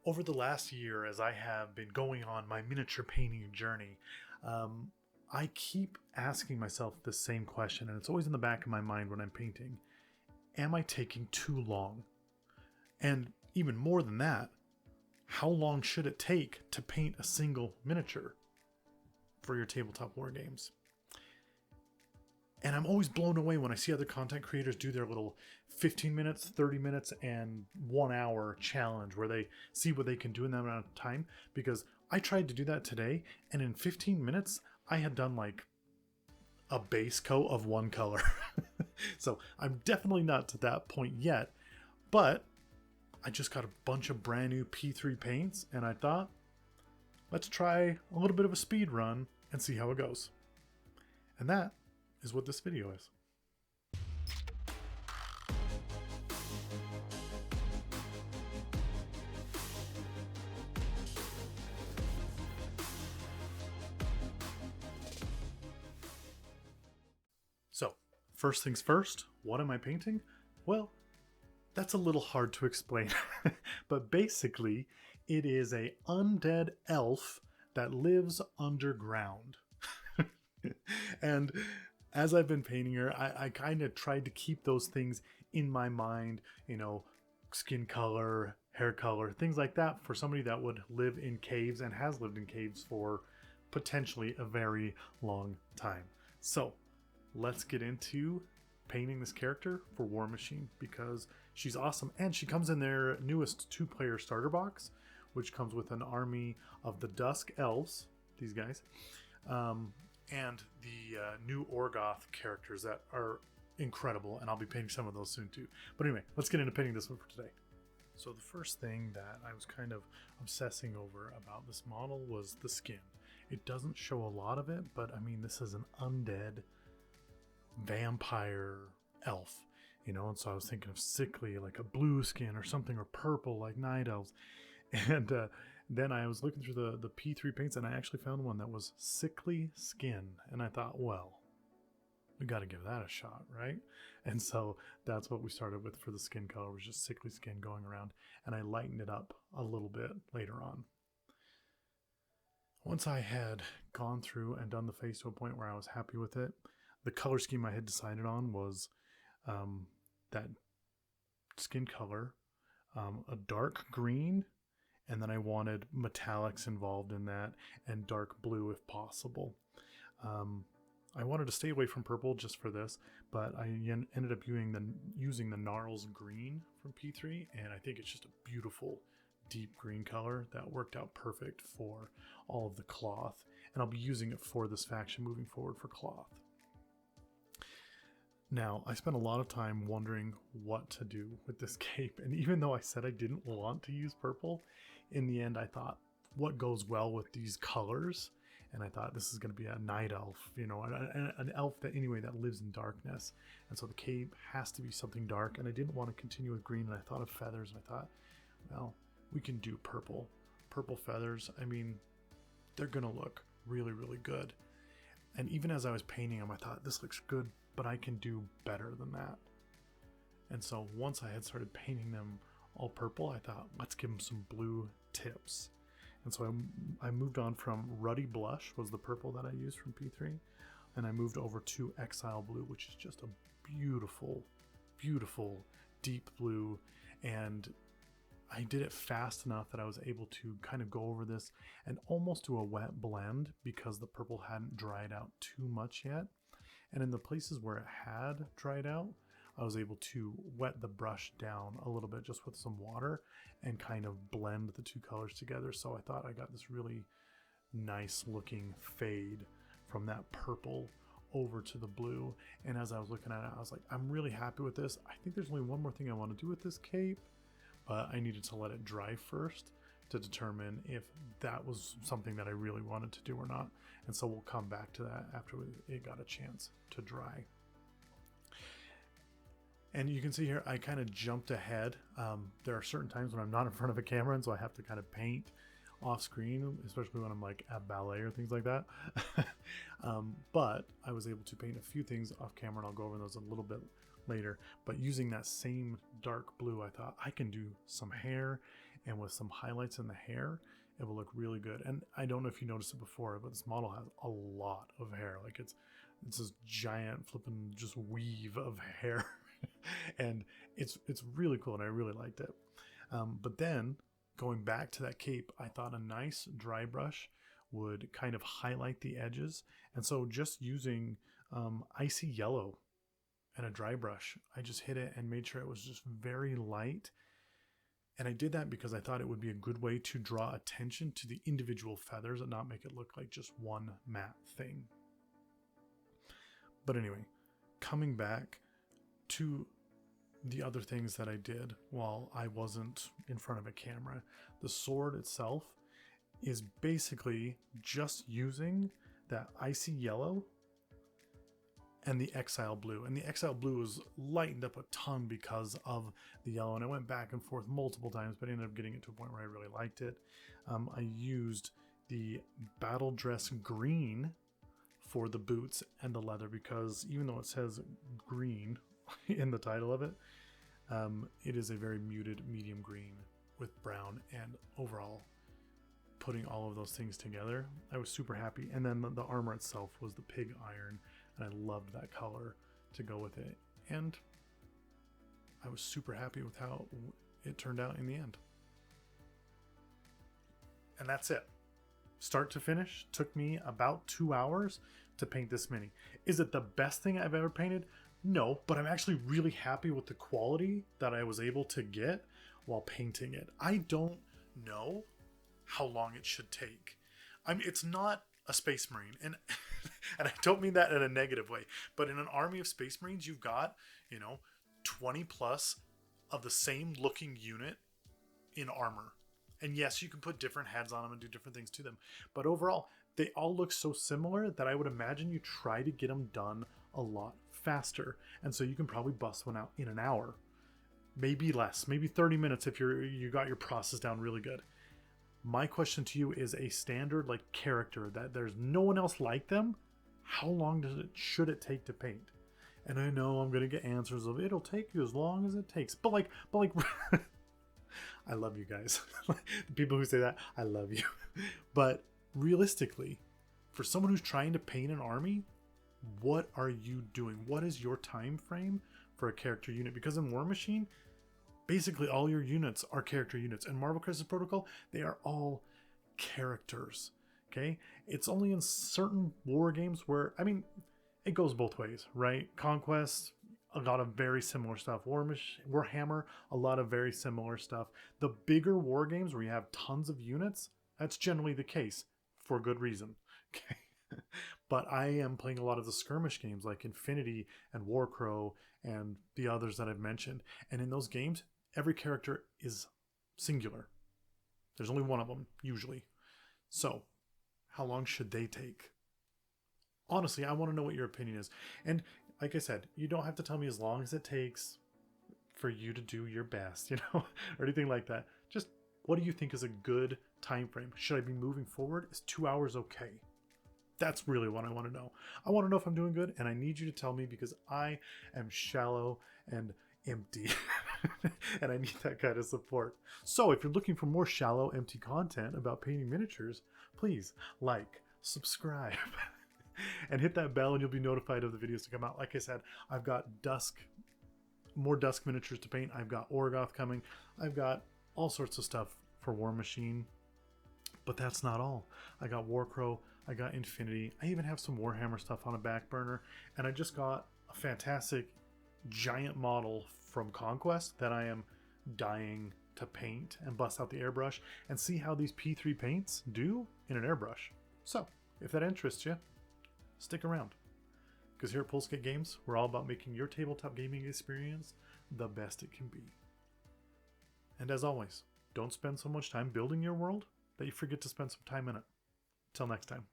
Over the last year, as I have been going on my miniature painting journey, I keep asking myself the same question, and it's always in the back of my mind when I'm painting. Am I taking too long? And even more than that, how long should it take to paint a single miniature for your tabletop war games? And I'm always blown away when I see other content creators do their little 15 minutes, 30 minutes, and 1 hour challenge where they see what they can do in that amount of time. Because I tried to do that today, and in 15 minutes, I had done like a base coat of one color. So I'm definitely not to that point yet, but I just got a bunch of brand new P3 paints, and I thought, let's try a little bit of a speed run and see how it goes. And that is what this video is. So, first things first, what am I painting? Well, that's a little hard to explain, but basically it is a undead elf that lives underground. And as I've been painting her, I kind of tried to keep those things in my mind, skin color, hair color, things like that for somebody that would live in caves and has lived in caves for potentially a very long time. So let's get into painting this character for Warmachine because she's awesome, and she comes in their newest 2-player starter box, which comes with an army of the Dusk Elves, these guys, and the new Orgoth characters that are incredible, and I'll be painting some of those soon too. But anyway, let's get into painting this one for today. So the first thing that I was kind of obsessing over about this model was the skin. It doesn't show a lot of it, but I mean, this is an undead vampire elf, and so I was thinking of sickly, like a blue skin or something, or purple like night elves. And then I was looking through the P3 paints, and I actually found one that was sickly skin, and I thought, well, we got to give that a shot, right? And so that's what we started with for the skin color, was just sickly skin going around, and I lightened it up a little bit later on. Once I had gone through and done the face to a point where I was happy with it, the color scheme I had decided on was that skin color, a dark green, and then I wanted metallics involved in that, and dark blue if possible. I wanted to stay away from purple just for this, but I ended up using the Gnarls green from P3, and I think it's just a beautiful deep green color that worked out perfect for all of the cloth, and I'll be using it for this faction moving forward for cloth. Now, I spent a lot of time wondering what to do with this cape, and even though I said I didn't want to use purple, in the end I thought, what goes well with these colors? And I thought this is going to be a night elf, an elf that lives in darkness. And so the cape has to be something dark, and I didn't want to continue with green, and I thought of feathers, and I thought, well, we can do purple. Purple feathers, I mean, they're going to look really, really good. And even as I was painting them, I thought, this looks good, but I can do better than that. And so once I had started painting them all purple, I thought, let's give them some blue tips. And so I moved on from Ruddy Blush, was the purple that I used from P3, and I moved over to Exile Blue, which is just a beautiful, beautiful deep blue. And I did it fast enough that I was able to kind of go over this and almost do a wet blend because the purple hadn't dried out too much yet. And in the places where it had dried out, I was able to wet the brush down a little bit just with some water and kind of blend the two colors together. So I thought I got this really nice looking fade from that purple over to the blue. And as I was looking at it, I was like, I'm really happy with this. I think there's only one more thing I want to do with this cape, but I needed to let it dry first to determine if that was something that I really wanted to do or not. And so we'll come back to that after it got a chance to dry. And you can see here, I kind of jumped ahead. There are certain times when I'm not in front of a camera, and so I have to kind of paint off screen, especially when I'm like at ballet or things like that. But I was able to paint a few things off camera, and I'll go over those a little bit later. But using that same dark blue, I thought I can do some hair and with some highlights in the hair, it will look really good. And I don't know if you noticed it before, but this model has a lot of hair. Like it's this giant flipping just weave of hair. And it's really cool, and I really liked it. But then going back to that cape, I thought a nice dry brush would kind of highlight the edges. And so just using icy yellow and a dry brush, I just hit it and made sure it was just very light. And I did that because I thought it would be a good way to draw attention to the individual feathers and not make it look like just one matte thing. But anyway, coming back to the other things that I did while I wasn't in front of a camera, the sword itself is basically just using that icy yellow and the Exile blue. And the Exile blue was lightened up a ton because of the yellow, and I went back and forth multiple times, but I ended up getting it to a point where I really liked it. I used the Battle Dress green for the boots and the leather, because even though it says green in the title of it, it is a very muted medium green with brown, and overall putting all of those things together, I was super happy. And then the armor itself was the pig iron, and I loved that color to go with it, and I was super happy with how it turned out in the end. And that's it. Start to finish took me about 2 hours to paint this mini. Is it the best thing I've ever painted? No, but I'm actually really happy with the quality that I was able to get while painting it. I don't know how long it should take. I mean, it's not a Space Marine, and and I don't mean that in a negative way, but in an army of Space Marines, you've got, 20 plus of the same looking unit in armor. And yes, you can put different heads on them and do different things to them, but overall, they all look so similar that I would imagine you try to get them done a lot faster. And so you can probably bust one out in an hour, maybe less, maybe 30 minutes if you got your process down really good. My question to you is a standard like character that there's no one else like them. How long should it take to paint? And I know I'm gonna get answers of it'll take you as long as it takes, but like I love you guys. The people who say that, I love you. But realistically, for someone who's trying to paint an army, what are you doing? What is your time frame for a character unit? Because in Warmachine, basically all your units are character units. And Marvel Crisis Protocol, they are all characters. Okay? It's only in certain war games where, I mean, it goes both ways, right? Conquest, a lot of very similar stuff. Warhammer, a lot of very similar stuff. The bigger war games where you have tons of units, that's generally the case for good reason. Okay? But I am playing a lot of the skirmish games like Infinity and Warcrow and the others that I've mentioned. And in those games, every character is singular. There's only one of them, usually. So, how long should they take? Honestly, I want to know what your opinion is. And like I said, you don't have to tell me as long as it takes for you to do your best, or anything like that. Just what do you think is a good time frame? Should I be moving forward? Is 2 hours okay? That's really what I want to know. I want to know if I'm doing good, and I need you to tell me because I am shallow and empty and I need that kind of support. So if you're looking for more shallow, empty content about painting miniatures, please like, subscribe, and hit that bell and you'll be notified of the videos to come out. Like I said, I've got more Dusk miniatures to paint. I've got Orgoth coming. I've got all sorts of stuff for Warmachine. But that's not all. I got Warcrow, I got Infinity, I even have some Warhammer stuff on a back burner, and I just got a fantastic giant model from Conquest that I am dying to paint and bust out the airbrush and see how these P3 paints do in an airbrush. So, if that interests you, stick around. Because here at Pulsegate Games, we're all about making your tabletop gaming experience the best it can be. And as always, don't spend so much time building your world that you forget to spend some time in it. Till next time.